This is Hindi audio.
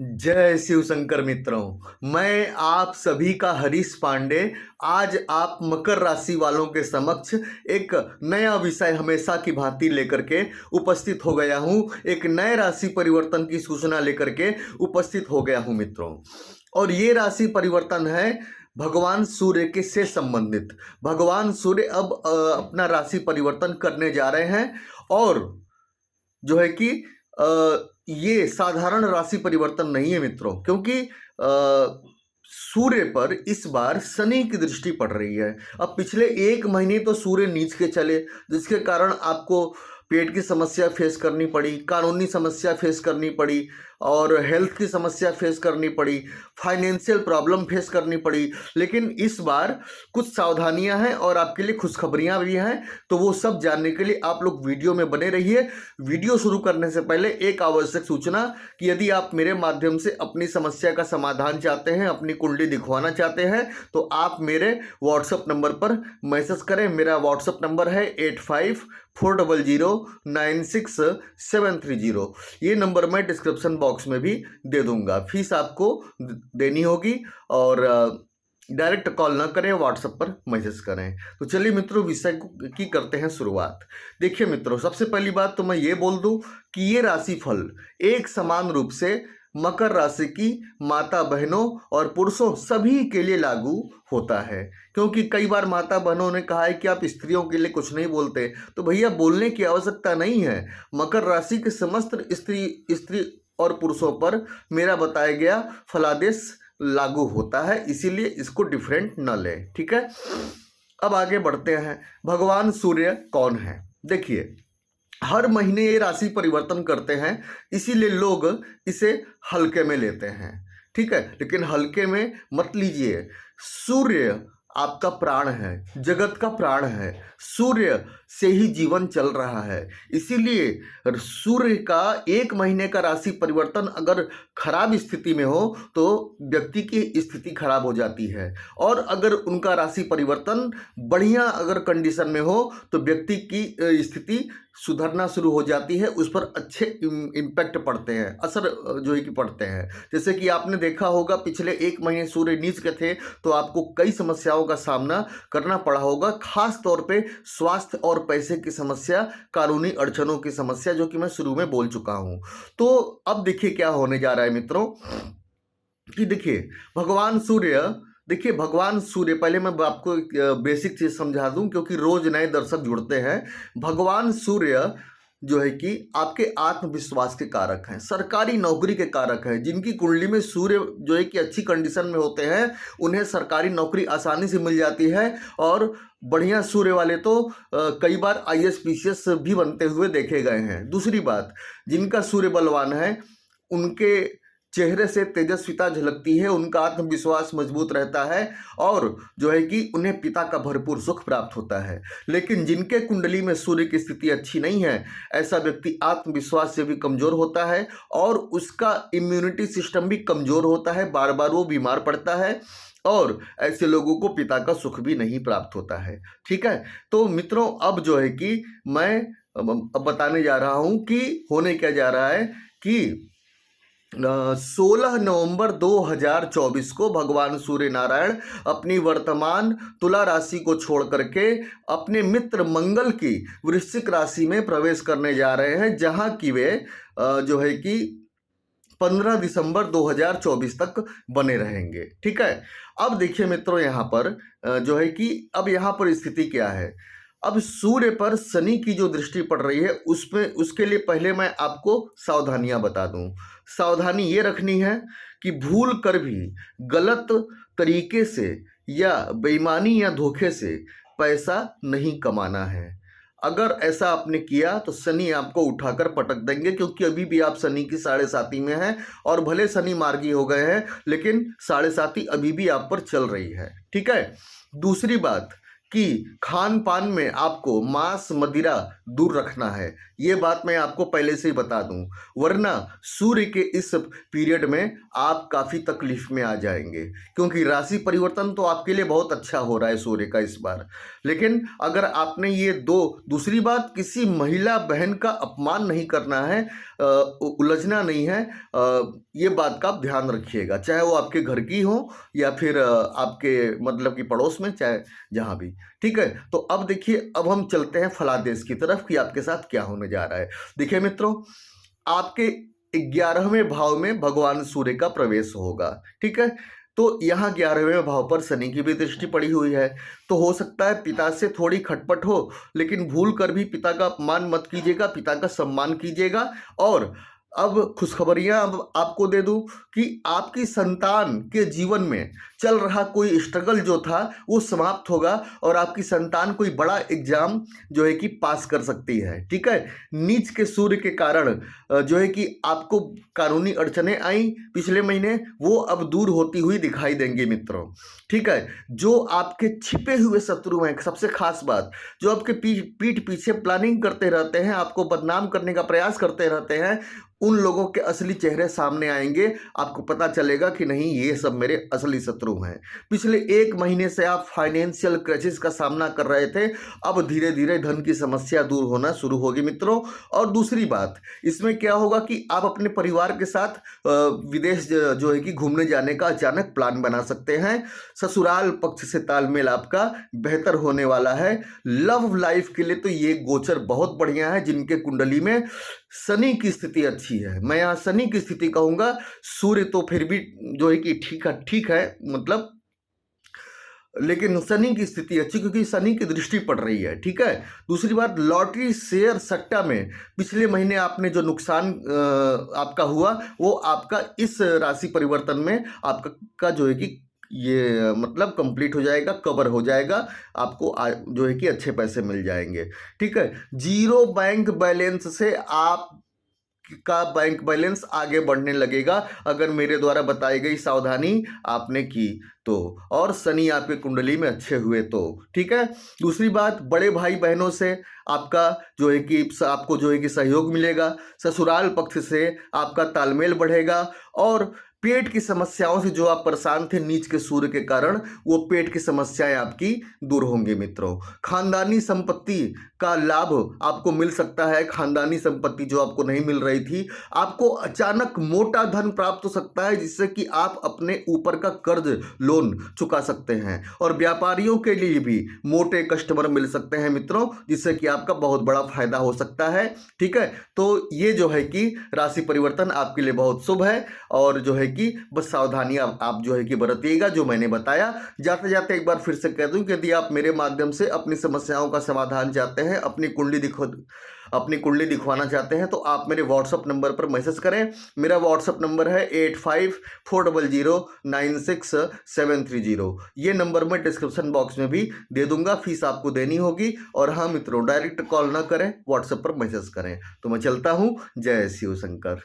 जय शिव शंकर मित्रों, मैं आप सभी का हरीश पांडे आज आप मकर राशि वालों के समक्ष एक नया विषय हमेशा की भांति लेकर के उपस्थित हो गया हूं। एक नए राशि परिवर्तन की सूचना लेकर के उपस्थित हो गया हूं मित्रों। और ये राशि परिवर्तन है भगवान सूर्य के से संबंधित। भगवान सूर्य अब अपना राशि परिवर्तन करने जा रहे हैं और जो है कि ये साधारण राशि परिवर्तन नहीं है मित्रों, क्योंकि सूर्य पर इस बार शनि की दृष्टि पड़ रही है। अब पिछले एक महीने तो सूर्य नीच के चले, जिसके कारण आपको पेट की समस्या फेस करनी पड़ी, कानूनी समस्या फेस करनी पड़ी और हेल्थ की समस्या फेस करनी पड़ी, फाइनेंशियल प्रॉब्लम फेस करनी पड़ी। लेकिन इस बार कुछ सावधानियां हैं और आपके लिए खुशखबरियां भी हैं, तो वो सब जानने के लिए आप लोग वीडियो में बने रहिए। वीडियो शुरू करने से पहले एक आवश्यक सूचना कि यदि आप मेरे माध्यम से अपनी समस्या का समाधान चाहते हैं, अपनी कुंडली दिखवाना चाहते हैं, तो आप मेरे व्हाट्सएप नंबर पर मैसेज करें। मेरा व्हाट्सएप नंबर है 8540096730। ये नंबर मैं डिस्क्रिप्शन बॉक्स में भी दे दूंगा। फीस आपको देनी होगी और डायरेक्ट कॉल ना करें, व्हाट्सएप पर मैसेज करें। तो चलिए मित्रों, विषय की करते हैं शुरुआत। देखिए मित्रों, सबसे पहली बात तो मैं ये बोल दूं कि ये राशिफल एक समान रूप से मकर राशि की माता बहनों और पुरुषों सभी के लिए लागू होता है। क्योंकि कई बार माता बहनों ने कहा है कि आप स्त्रियों के लिए कुछ नहीं बोलते, तो भैया बोलने की आवश्यकता नहीं है। मकर राशि के समस्त स्त्री और पुरुषों पर मेरा बताया गया फलादेश लागू होता है, इसीलिए इसको डिफरेंट न लें। ठीक है, अब आगे बढ़ते हैं। भगवान सूर्य कौन है? देखिए, हर महीने ये राशि परिवर्तन करते हैं, इसीलिए लोग इसे हल्के में लेते हैं। ठीक है, लेकिन हल्के में मत लीजिए। सूर्य आपका प्राण है, जगत का प्राण है। सूर्य से ही जीवन चल रहा है, इसीलिए सूर्य का एक महीने का राशि परिवर्तन अगर खराब स्थिति में हो तो व्यक्ति की स्थिति खराब हो जाती है, और अगर उनका राशि परिवर्तन बढ़िया अगर कंडीशन में हो तो व्यक्ति की स्थिति सुधरना शुरू हो जाती है। उस पर अच्छे इम्पैक्ट पड़ते हैं, असर जो है कि पड़ते हैं। जैसे कि आपने देखा होगा, पिछले एक महीने सूर्य नीच के थे तो आपको कई समस्याओं का सामना करना पड़ा होगा, खास तौर पे स्वास्थ्य और पैसे की समस्या, कानूनी अड़चनों की समस्या, जो कि मैं शुरू में बोल चुका हूं। तो अब देखिए क्या होने जा रहा है मित्रों, कि देखिए भगवान सूर्य, पहले मैं आपको बेसिक चीज समझा दूं क्योंकि रोज नए दर्शक जुड़ते हैं। भगवान सूर्य जो है कि आपके आत्मविश्वास के कारक हैं, सरकारी नौकरी के कारक हैं। जिनकी कुंडली में सूर्य जो है कि अच्छी कंडीशन में होते हैं, उन्हें सरकारी नौकरी आसानी से मिल जाती है। और बढ़िया सूर्य वाले तो कई बार आईएएस पीसीएस भी बनते हुए देखे गए हैं। दूसरी बात, जिनका सूर्य बलवान है उनके चेहरे से तेजस्विता झलकती है, उनका आत्मविश्वास मजबूत रहता है और जो है कि उन्हें पिता का भरपूर सुख प्राप्त होता है। लेकिन जिनके कुंडली में सूर्य की स्थिति अच्छी नहीं है, ऐसा व्यक्ति आत्मविश्वास से भी कमजोर होता है और उसका इम्यूनिटी सिस्टम भी कमजोर होता है, बार बार वो बीमार पड़ता है और ऐसे लोगों को पिता का सुख भी नहीं प्राप्त होता है। ठीक है, तो मित्रों, अब जो है कि मैं अब बताने जा रहा हूं कि होने क्या जा रहा है कि 16 नवंबर 2024 को भगवान सूर्य नारायण अपनी वर्तमान तुला राशि को छोड़ करके अपने मित्र मंगल की वृश्चिक राशि में प्रवेश करने जा रहे हैं, जहां की वे जो है कि 15 दिसंबर 2024 तक बने रहेंगे। ठीक है, अब देखिए मित्रों, यहाँ पर जो है कि अब यहाँ पर स्थिति क्या है। अब सूर्य पर शनि की जो दृष्टि पड़ रही है, उसमें उसके लिए पहले मैं आपको सावधानियां बता दूं। सावधानी ये रखनी है कि भूल कर भी गलत तरीके से या बेईमानी या धोखे से पैसा नहीं कमाना है। अगर ऐसा आपने किया तो शनि आपको उठाकर पटक देंगे, क्योंकि अभी भी आप शनि की साढ़े साती में हैं और भले शनि मार्गी हो गए हैं, लेकिन साढ़े साती अभी भी आप पर चल रही है। ठीक है, दूसरी बात कि खान पान में आपको मांस मदिरा दूर रखना है। ये बात मैं आपको पहले से ही बता दूं, वरना सूर्य के इस पीरियड में आप काफ़ी तकलीफ में आ जाएंगे, क्योंकि राशि परिवर्तन तो आपके लिए बहुत अच्छा हो रहा है सूर्य का इस बार। लेकिन अगर आपने ये दूसरी बात, किसी महिला बहन का अपमान नहीं करना है, उलझना नहीं है, ये बात का आप ध्यान रखिएगा, चाहे वो आपके घर की हो या फिर आपके मतलब कि पड़ोस में, चाहे जहाँ भी। ठीक है, तो अब देखिए, अब हम चलते हैं फलादेश की तरफ कि आपके साथ क्या होने जा रहा है। देखिए मित्रों, आपके 11वें भाव में भगवान सूर्य का प्रवेश होगा। ठीक है, तो यहाँ 11वें भाव पर शनि की भी दृष्टि पड़ी हुई है, तो हो सकता है पिता से थोड़ी खटपट हो, लेकिन भूल कर भी पिता का अपमान मत कीजिएगा, पिता का सम्मान कीजिएगा। और अब खुशखबरियां अब आपको दे दूं कि आपकी संतान के जीवन में चल रहा कोई स्ट्रगल जो था वो समाप्त होगा, और आपकी संतान कोई बड़ा एग्जाम जो है कि पास कर सकती है। ठीक है, नीच के सूर्य के कारण जो है कि आपको कानूनी अड़चने आई पिछले महीने, वो अब दूर होती हुई दिखाई देंगी मित्रों। ठीक है, जो आपके छिपे हुए शत्रु हैं, सबसे खास बात, जो आपके पीठ पीछे प्लानिंग करते रहते हैं, आपको बदनाम करने का प्रयास करते रहते हैं, उन लोगों के असली चेहरे सामने आएंगे। आपको पता चलेगा कि नहीं, ये सब मेरे असली शत्रु हैं। पिछले 1 महीने से आप फाइनेंशियल क्राइसिस का सामना कर रहे थे, अब धीरे धीरे धन की समस्या दूर होना शुरू होगी मित्रों। और दूसरी बात, इसमें क्या होगा कि आप अपने परिवार के साथ विदेश जो है कि घूमने जाने का अचानक प्लान बना सकते हैं। ससुराल पक्ष से तालमेल आपका बेहतर होने वाला है। लव लाइफ के लिए तो ये गोचर बहुत बढ़िया है। जिनके कुंडली में शनि की स्थिति अच्छी है, मैं यहाँ शनि की स्थिति कहूंगा, सूर्य तो फिर भी जो है कि ठीक है मतलब, लेकिन शनि की स्थिति अच्छी, क्योंकि शनि की दृष्टि पड़ रही है। ठीक है, दूसरी बात, लॉटरी शेयर सट्टा में पिछले महीने आपने जो नुकसान आपका हुआ, वो आपका इस राशि परिवर्तन में आपका जो है कि ये मतलब कंप्लीट हो जाएगा, कवर हो जाएगा, आपको जो है कि अच्छे पैसे मिल जाएंगे। ठीक है, जीरो बैंक बैलेंस से आप का बैंक बैलेंस आगे बढ़ने लगेगा, अगर मेरे द्वारा बताई गई सावधानी आपने की तो, और शनि आपके कुंडली में अच्छे हुए तो। ठीक है, दूसरी बात, बड़े भाई बहनों से आपका जो है कि आपको जो है कि सहयोग मिलेगा। ससुराल पक्ष से आपका तालमेल बढ़ेगा, और पेट की समस्याओं से जो आप परेशान थे नीच के सूर्य के कारण, वो पेट की समस्याएं आपकी दूर होंगी मित्रों। खानदानी संपत्ति का लाभ आपको मिल सकता है। खानदानी संपत्ति जो आपको नहीं मिल रही थी, आपको अचानक मोटा धन प्राप्त हो सकता है, जिससे कि आप अपने ऊपर का कर्ज लोन चुका सकते हैं। और व्यापारियों के लिए भी मोटे कस्टमर मिल सकते हैं मित्रों, जिससे कि आपका बहुत बड़ा फायदा हो सकता है। ठीक है, तो ये जो है कि राशि परिवर्तन आपके लिए बहुत शुभ है, और जो है कि बस सावधानियां आप जो है कि बरतिएगा, जो मैंने बताया। जाते जाते एक बार फिर से कह दूं कि यदि आप मेरे माध्यम से अपनी समस्याओं का समाधान चाहते हैं, अपनी कुंडली दिखवाना चाहते हैं, तो आप मेरे व्हाट्सअप नंबर पर मैसेज करें। मेरा व्हाट्सअप नंबर है 8540096730। ये नंबर मैं डिस्क्रिप्शन बॉक्स में भी दे दूंगा, फीस आपको देनी होगी। और हाँ मित्रों, डायरेक्ट कॉल ना करें, व्हाट्सएप पर मैसेज करें। तो मैं चलता हूँ, जय शिव शंकर।